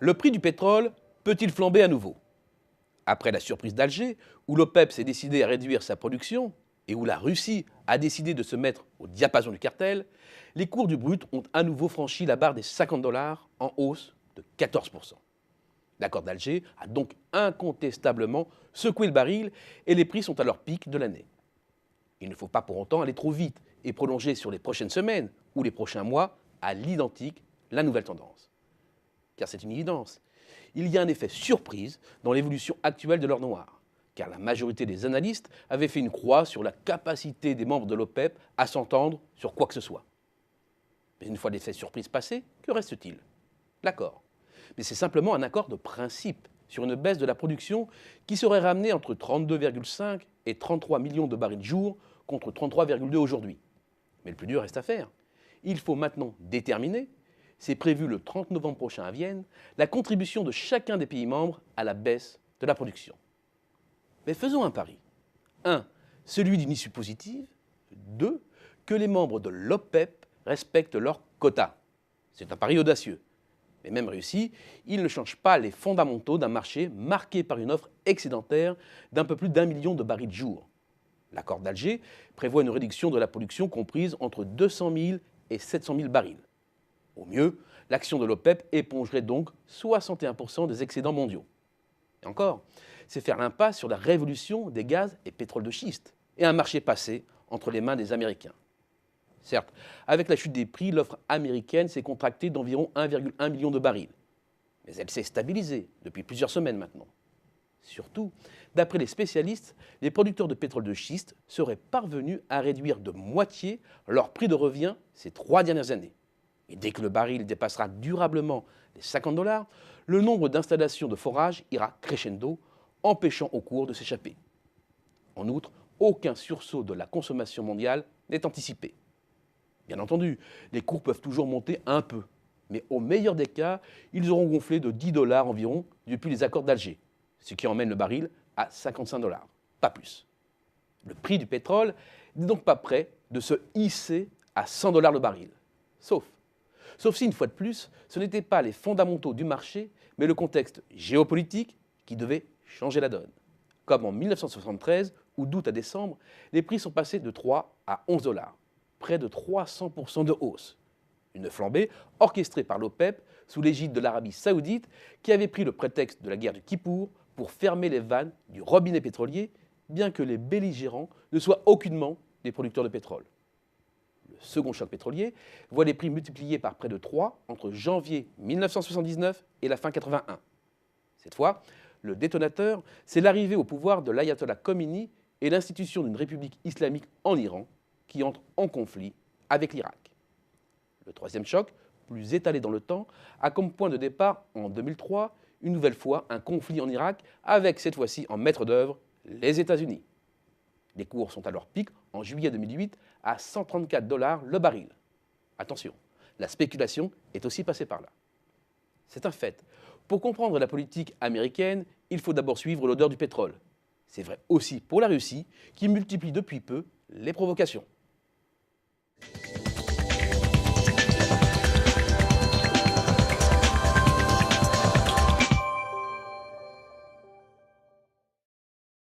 Le prix du pétrole peut-il flamber à nouveau? Après la surprise d'Alger, où l'OPEP s'est décidé à réduire sa production et où la Russie a décidé de se mettre au diapason du cartel, les cours du brut ont à nouveau franchi la barre des 50 dollars en hausse de 14%. L'accord d'Alger a donc incontestablement secoué le baril et les prix sont à leur pic de l'année. Il ne faut pas pour autant aller trop vite et prolonger sur les prochaines semaines ou les prochains mois à l'identique la nouvelle tendance. Car c'est une évidence. Il y a un effet surprise dans l'évolution actuelle de l'or noir, car la majorité des analystes avaient fait une croix sur la capacité des membres de l'OPEP à s'entendre sur quoi que ce soit. Mais une fois l'effet surprise passé, que reste-t-il? L'accord. Mais c'est simplement un accord de principe sur une baisse de la production qui serait ramenée entre 32,5 et 33 millions de barils jour contre 33,2 aujourd'hui. Mais le plus dur reste à faire. Il faut maintenant déterminer, c'est prévu le 30 novembre prochain à Vienne, la contribution de chacun des pays membres à la baisse de la production. Mais faisons un pari. 1. Celui d'une issue positive. 2. Que les membres de l'OPEP respectent leurs quotas. C'est un pari audacieux. Mais même réussi, il ne change pas les fondamentaux d'un marché marqué par une offre excédentaire d'un peu plus d'1 million de barils jour. L'accord d'Alger prévoit une réduction de la production comprise entre 200 000 et 700 000 barils. Au mieux, l'action de l'OPEP épongerait donc 61% des excédents mondiaux. Et encore, c'est faire l'impasse sur la révolution des gaz et pétrole de schiste et un marché passé entre les mains des Américains. Certes, avec la chute des prix, l'offre américaine s'est contractée d'environ 1,1 million de barils. Mais elle s'est stabilisée depuis plusieurs semaines maintenant. Surtout, d'après les spécialistes, les producteurs de pétrole de schiste seraient parvenus à réduire de moitié leur prix de revient ces 3 dernières années. Et dès que le baril dépassera durablement les 50 dollars, le nombre d'installations de forage ira crescendo, empêchant au cours de s'échapper. En outre, aucun sursaut de la consommation mondiale n'est anticipé. Bien entendu, les cours peuvent toujours monter un peu, mais au meilleur des cas, ils auront gonflé de 10 dollars environ depuis les accords d'Alger, ce qui emmène le baril à 55 dollars, pas plus. Le prix du pétrole n'est donc pas prêt de se hisser à 100 dollars le baril, sauf si, une fois de plus, ce n'étaient pas les fondamentaux du marché, mais le contexte géopolitique qui devait changer la donne. Comme en 1973, où d'août à décembre, les prix sont passés de 3 à 11 dollars, près de 300% de hausse. Une flambée orchestrée par l'OPEP sous l'égide de l'Arabie saoudite qui avait pris le prétexte de la guerre du Kippour pour fermer les vannes du robinet pétrolier, bien que les belligérants ne soient aucunement des producteurs de pétrole. Le second choc pétrolier voit les prix multipliés par près de 3 entre janvier 1979 et la fin 81. Cette fois, le détonateur, c'est l'arrivée au pouvoir de l'ayatollah Khomeini et l'institution d'une république islamique en Iran qui entre en conflit avec l'Irak. Le troisième choc, plus étalé dans le temps, a comme point de départ en 2003, une nouvelle fois, un conflit en Irak avec cette fois-ci en maître d'œuvre les États-Unis. Les cours sont à leur pic en juillet 2008 à 134 dollars le baril. Attention, la spéculation est aussi passée par là. C'est un fait. Pour comprendre la politique américaine, il faut d'abord suivre l'odeur du pétrole. C'est vrai aussi pour la Russie qui multiplie depuis peu les provocations.